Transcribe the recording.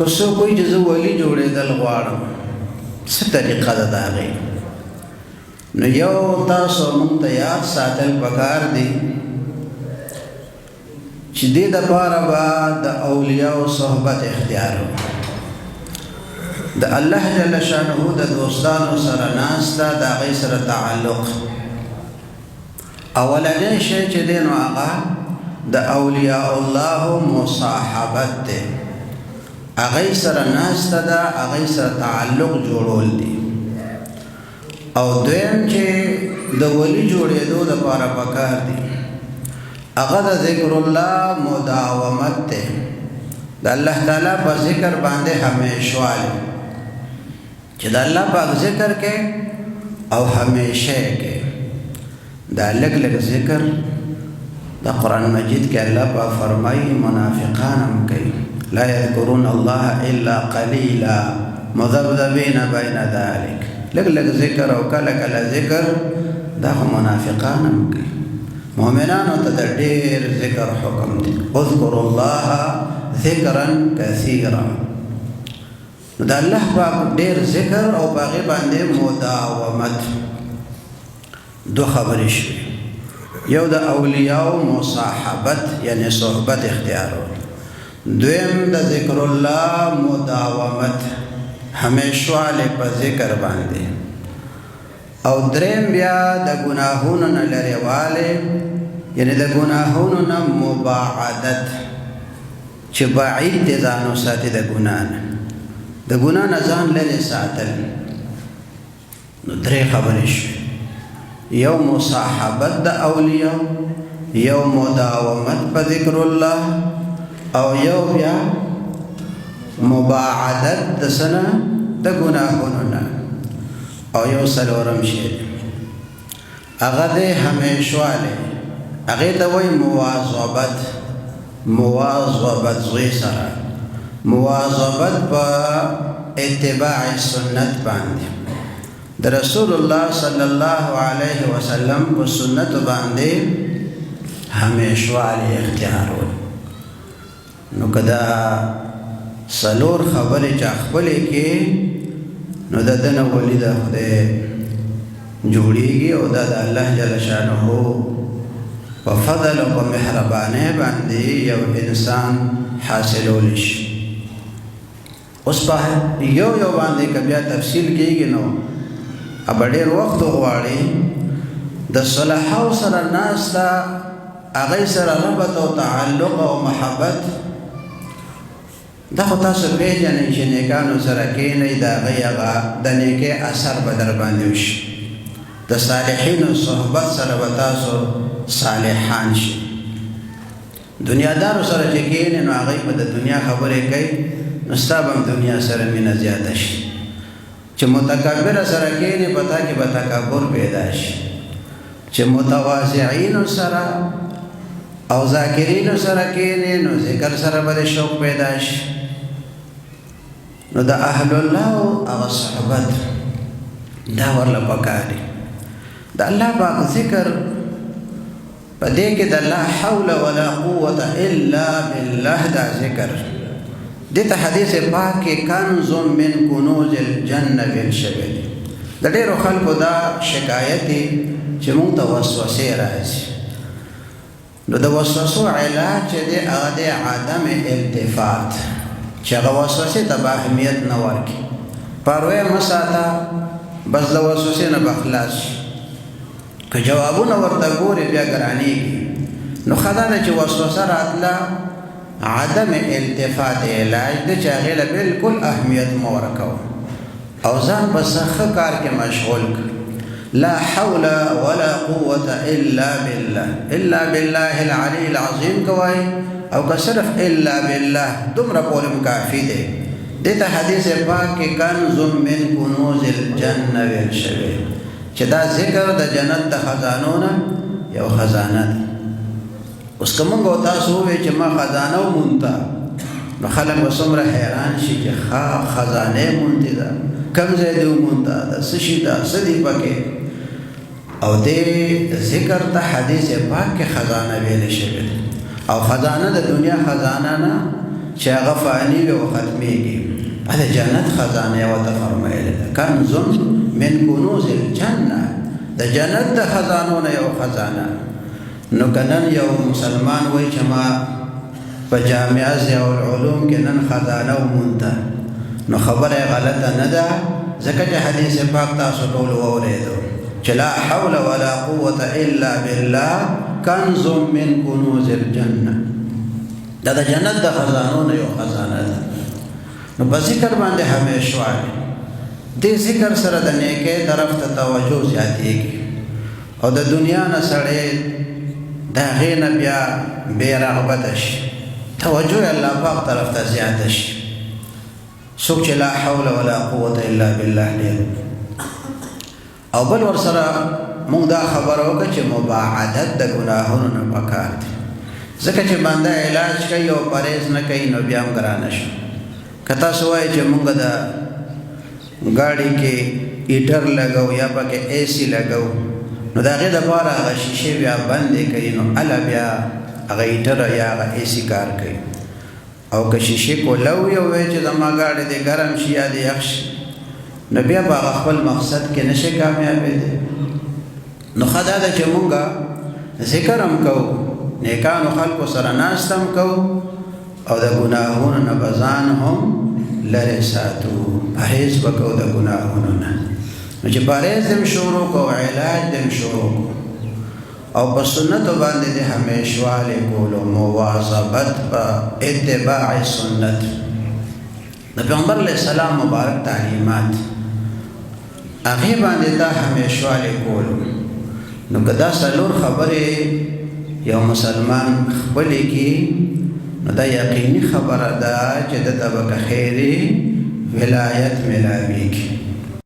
که څوک وایي چې زه ولي جوړېدل غواړم څه طریقه ده د هغې نو یو تاسو موږ ته یاد ساتل پکار دي چې دې دپاره به د اولیاو صحبت اختیار د الله جل شانه د دوستانو سره ناسته د هغې سره تعلق اولنی شی چې دی نو هغه د اولیاء الله مصاحبت دی هغې سره ناسته ده هغې سره تعلق جوړول دي او دویم چې د ولی جوړېدو دپاره پکار دي هغه د ذکر الله مداومت دی د الله تعالی په ذکر باندې همیشوال چې د الله پاک ذکر کې او همیشه کې دا لږ لږ ذکر د قرآن مجید کې الله پاک فرمایي منافقان هم کوي لا يذكرون الله الا قليلا مذبذبين بين ذلك لږ لږ ذکر او کله کله ذکر دا خو منافقان هم کوي مؤمنانو ته د ډېر ذکر حکم دی اذكروا الله ذکرا کثیرا نو د الله پاک ډېر ذکر او په هغې باندې مداومت دو خبرې شوې یو د اولیاو مصاحبت یعنی صحبت اختیارول دویم د ذکر الله مداومت همیشواله په ذکر باندې او دریم بیا د ګناهونو نه لرېوالی یعنی د ګناهونو نه مباعدت چې بعید دې ځان وساتي د ګناه نه د ګناه نه ځان لرې ساتل نو درې خبرې شوې یو مصاحبت د اولیاء یو مداومت په ذکر الله او یو بیا مباعدت د سنه د ګناهونو نه او یو څلورم شی هغه د همیشواله هغې ته وایي مواظبت زوی سره مواظبت په اتباع سنت باندې د رسول الله صلی الله علیه وسلم په سنت باندې همیشواله اختیارول نو که دا څلور خبرې چې خپلې کې نو د ده نه ولي د خدای جوړېږي او دا د الله جل شانه په فضل او په مهربانۍ باندې یو انسان حاصلولی شي اوس په یو باندې که بیا تفصیل کېږي نو ابا ډېر وخت غواړي د صلحاو سره ناسته هغې سره ربط او تعلق او محبت دا خو تاسو پېژنئ چې نیکانو سره کښېنئ د هغې هغه د نیکۍ اثر به در باندې وشي د صالحینو صحبت سره به تاسو صالحان شي دنیادارو سره چې کښېنئ نو هغوی به د دنیا خبرې کوي نو ستا به هم دنیا سره مینه زیاته شي چې متکبره سره کښېنئ په تا کې به تکبر پیدا شي چې متواضعینو سره او ذاکرینو سره کښېنئ نو ذکر سره به د شوق پیدا شي نو د اهل الله هغه صحبت دا ورله پکار دی د الله پاک ذکر په دې کې د لا حول ولا قوة الا بالله دا ذکر دې ته حدیث پاک کې کنز من کنوز الجنه ویل شوی دی د ډېرو خلکو دا شکایت دی چې موږ ته وسوسې راځي نو د وسوسو علاج چې دی هغه دی عدم التفات چې هغه وسوسې ته به اهمیت نه ورکړي پروی مه ساته بس د وسوسې نه به خلاص شي که جوابونه ورته ګورې بیا ګرانېږي نو ښه دا ده چې وسوسه راتله عدم التفات علاج دی چې هغې له بلکل اهمیت مه ورکوه او ځان په ښه کار کې مشغول کړه لا حول ولا قوة إلا بالله إلا بالله العلي العظيم کوای او که صرف إلا بالله دومره پورې کافي دی دې ته حدیث پاک کې کنز من کنوز الجنه ویل شوی چې دا ذکر د جنت د خزانو نه یو خزانه ده اوس که موږ او تاسو ووایو چې ما خزانه ومونته نو خلک به څومره حیران شي چې خزانه یې مونتې ده کوم ځای دې ومونته ده څه شي ده څه دي پکې او دې ذکر ته حدیث پاک کې خزانه ویل شوی او خزانه د دنیا خزانه نه چې هغه فانی وي او ختمیږي. د جنت خزانه یې ورته فرمایلې ده، کنز من کنوز الجنه، د جنت د خزانو نه یو خزانه. نو که نن یو مسلمان وایي چې ما په جامعه ضیاء العلوم کې نن خزانه ومونده، نو خبره غلطه نه ده، ځکه چې حدیث پاک تاسو ټول واورېدو چې لا حول ولا قوة الا بالله کنز من کنوز الجنه، دا د جنت د خزانو نه یو خزانه ده. نو په ذکر باندې همیشه وایي، دې ذکر سره د نیکۍ طرف ته توجه زیاتېږي او د دنیا نه سړی د هغې نه بیا بې رغبته شي، توجه یې الله پاک طرف ته زیاته شي. څوک چې لا حول ولا قوة الا بالله لري. او بل ورسره موږ دا خبره وکړه چې مباعدت د ګناهونو نه پکار دی، ځکه چې بنده علاج کوي او پرهیز نه کوي نو بیا هم ګرانه شي. که تاسو وایئ چې موږ د ګاډي کې هیټر لګو یا پکې اے سی لګو، نو د هغې دپاره هغه شیشې بیا بندې کوي، نو هله بیا هغه هیټر یا هغه اے سی کار کوي. او که شیشې کوله وي او وایي چې زما ګاډی دې ګرم شي یا دې یخ شي، نو بیا به هغه خپل مقصد کې نشي کامیابېدی. نو ښه دا ده چې مونږ ذکر هم کوو، نیکانو خلکو سره ناست هم کوو، او د ګناهونو نه به ځان هم لرې ساتو، پرهیز به کوو د ګناهونو نه. نو چې پرهیز دې شروع کوو، علاج دې شروع کوو، او په سنتو باندې دې همیشوالی کولو، مواظبت په اتباع سنت، د پیغمبر علیه السلام مبارک تعلیمات هغې باندې دا همیشوالی کولو. نو که دا څلور خبرې یو مسلمان خپلې کړي، نو دا یقیني خبره ده چې د ته به که خیرې ولایت میلاویږي.